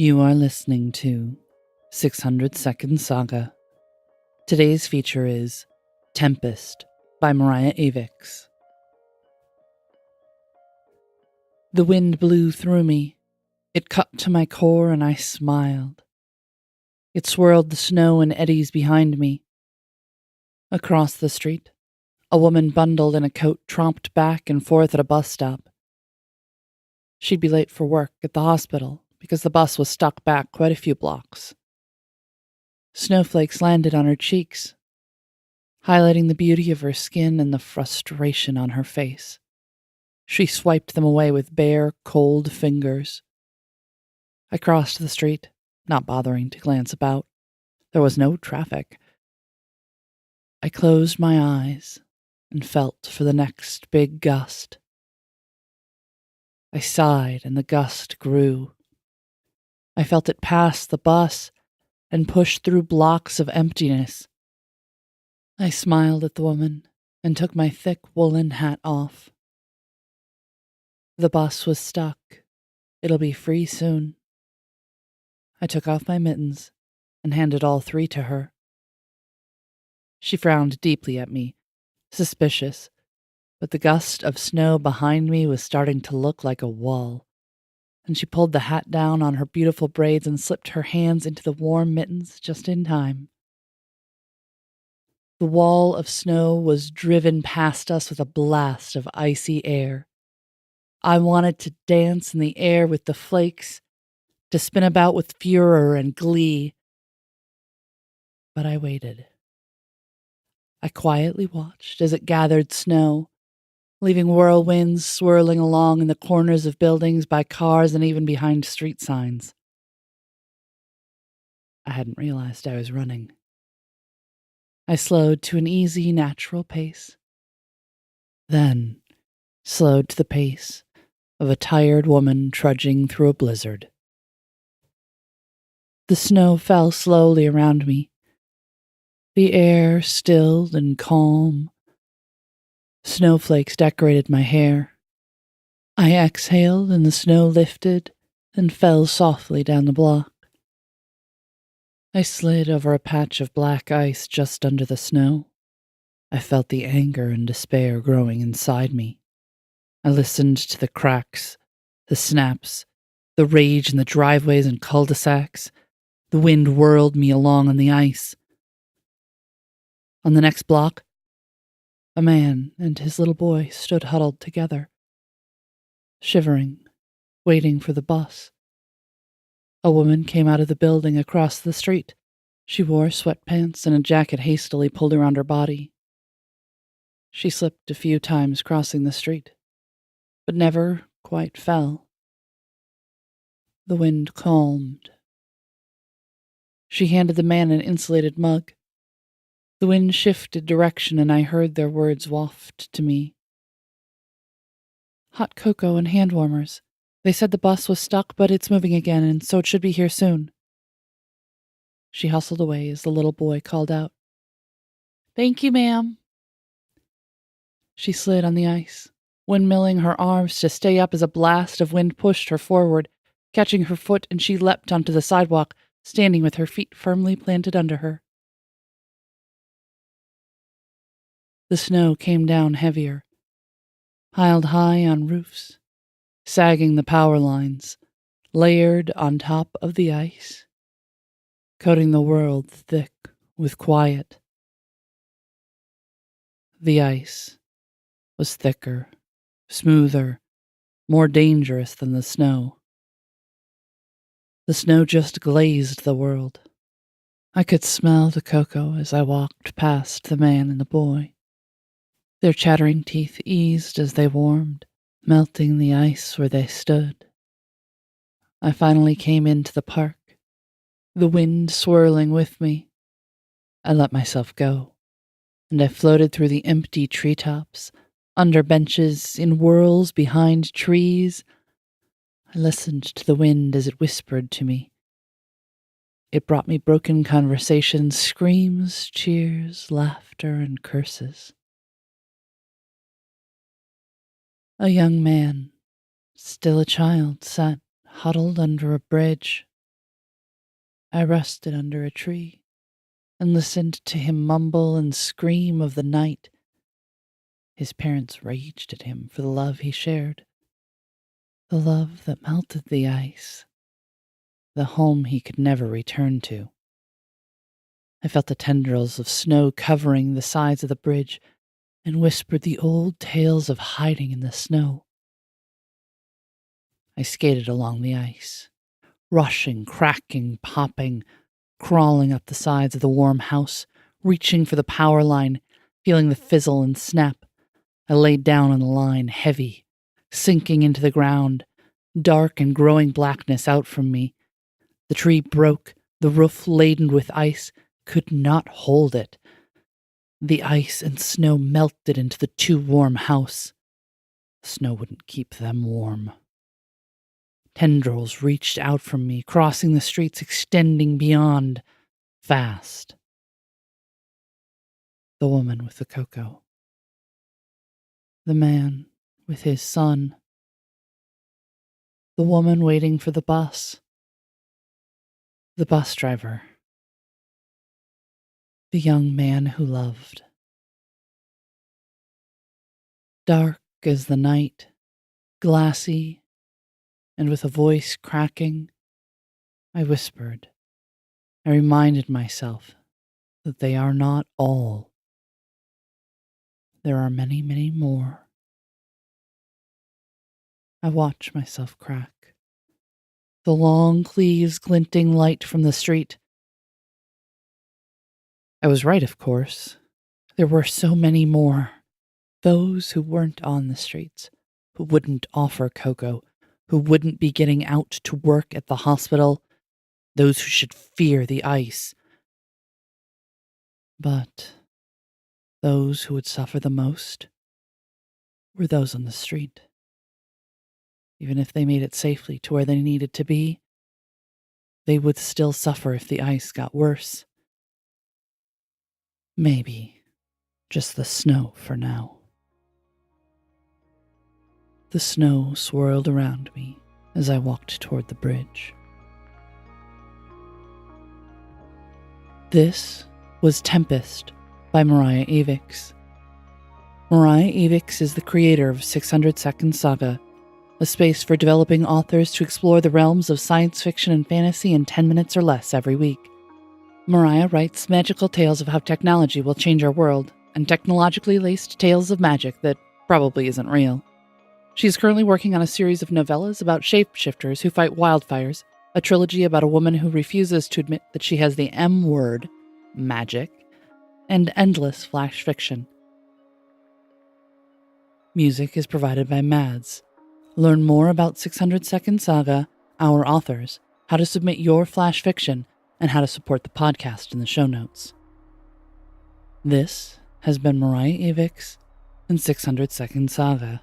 You are listening to 600 Second Saga. Today's feature is Tempest by Mariah Avix. The wind blew through me. It cut to my core and I smiled. It swirled the snow in eddies behind me. Across the street, a woman bundled in a coat tromped back and forth at a bus stop. She'd be late for work at the hospital because the bus was stuck back quite a few blocks. Snowflakes landed on her cheeks, highlighting the beauty of her skin and the frustration on her face. She swiped them away with bare, cold fingers. I crossed the street, not bothering to glance about. There was no traffic. I closed my eyes and felt for the next big gust. I sighed and the gust grew. I felt it pass the bus and push through blocks of emptiness. I smiled at the woman and took my thick woolen hat off. The bus was stuck. It'll be free soon. I took off my mittens and handed all three to her. She frowned deeply at me, suspicious, but the gust of snow behind me was starting to look like a wall, and she pulled the hat down on her beautiful braids and slipped her hands into the warm mittens just in time. The wall of snow was driven past us with a blast of icy air. I wanted to dance in the air with the flakes, to spin about with furor and glee. But I waited. I quietly watched as it gathered snow, leaving whirlwinds swirling along in the corners of buildings, by cars, and even behind street signs. I hadn't realized I was running. I slowed to an easy, natural pace. Then slowed to the pace of a tired woman trudging through a blizzard. The snow fell slowly around me. The air stilled and calm. Snowflakes decorated my hair. I exhaled and the snow lifted and fell softly down the block. I slid over a patch of black ice just under the snow. I felt the anger and despair growing inside me. I listened to the cracks, the snaps, the rage in the driveways and cul-de-sacs. The wind whirled me along on the ice. On the next block, a man and his little boy stood huddled together, shivering, waiting for the bus. A woman came out of the building across the street. She wore sweatpants and a jacket hastily pulled around her body. She slipped a few times crossing the street, but never quite fell. The wind calmed. She handed the man an insulated mug. The wind shifted direction and I heard their words waft to me. Hot cocoa and hand warmers. They said the bus was stuck, but it's moving again, and so it should be here soon. She hustled away as the little boy called out, "Thank you, ma'am." She slid on the ice, windmilling her arms to stay up as a blast of wind pushed her forward, catching her foot, and she leapt onto the sidewalk, standing with her feet firmly planted under her. The snow came down heavier, piled high on roofs, sagging the power lines, layered on top of the ice, coating the world thick with quiet. The ice was thicker, smoother, more dangerous than the snow. The snow just glazed the world. I could smell the cocoa as I walked past the man and the boy. Their chattering teeth eased as they warmed, melting the ice where they stood. I finally came into the park, the wind swirling with me. I let myself go, and I floated through the empty treetops, under benches, in whirls behind trees. I listened to the wind as it whispered to me. It brought me broken conversations, screams, cheers, laughter, and curses. A young man, still a child, sat huddled under a bridge, I rested under a tree and listened to him mumble and scream of the night. His parents raged at him for the love he shared, the love that melted the ice, the home he could never return to. I felt the tendrils of snow covering the sides of the bridge and whispered the old tales of hiding in the snow. I skated along the ice, rushing, cracking, popping, crawling up the sides of the warm house, reaching for the power line, feeling the fizzle and snap. I laid down on the line, heavy, sinking into the ground, dark and growing blackness out from me. The tree broke, the roof laden with ice could not hold it. The ice and snow melted into the too warm house. The snow wouldn't keep them warm. Tendrils reached out from me, crossing the streets, extending beyond, fast. The woman with the cocoa. The man with his son. The woman waiting for the bus. The bus driver. The young man who loved. Dark as the night, glassy, and with a voice cracking, I whispered. I reminded myself that they are not all. There are many, many more. I watch myself crack. The long cleaves glinting light from the street. I was right, of course. There were so many more. Those who weren't on the streets, who wouldn't offer cocoa, who wouldn't be getting out to work at the hospital, those who should fear the ice. But those who would suffer the most were those on the street. Even if they made it safely to where they needed to be, they would still suffer if the ice got worse. Maybe just the snow for now. The snow swirled around me as I walked toward the bridge. This was Tempest by Mariah Avix. Mariah Avix is the creator of Second Saga, a space for developing authors to explore the realms of science fiction and fantasy in 10 minutes or less every week. Mariah writes magical tales of how technology will change our world, and technologically laced tales of magic that probably isn't real. She is currently working on a series of novellas about shapeshifters who fight wildfires, a trilogy about a woman who refuses to admit that she has the M word, magic, and endless flash fiction. Music is provided by Mads. Learn more about 600 Saga, our authors, how to submit your flash fiction, and how to support the podcast in the show notes. This has been Mariah Avix and 600 Saga.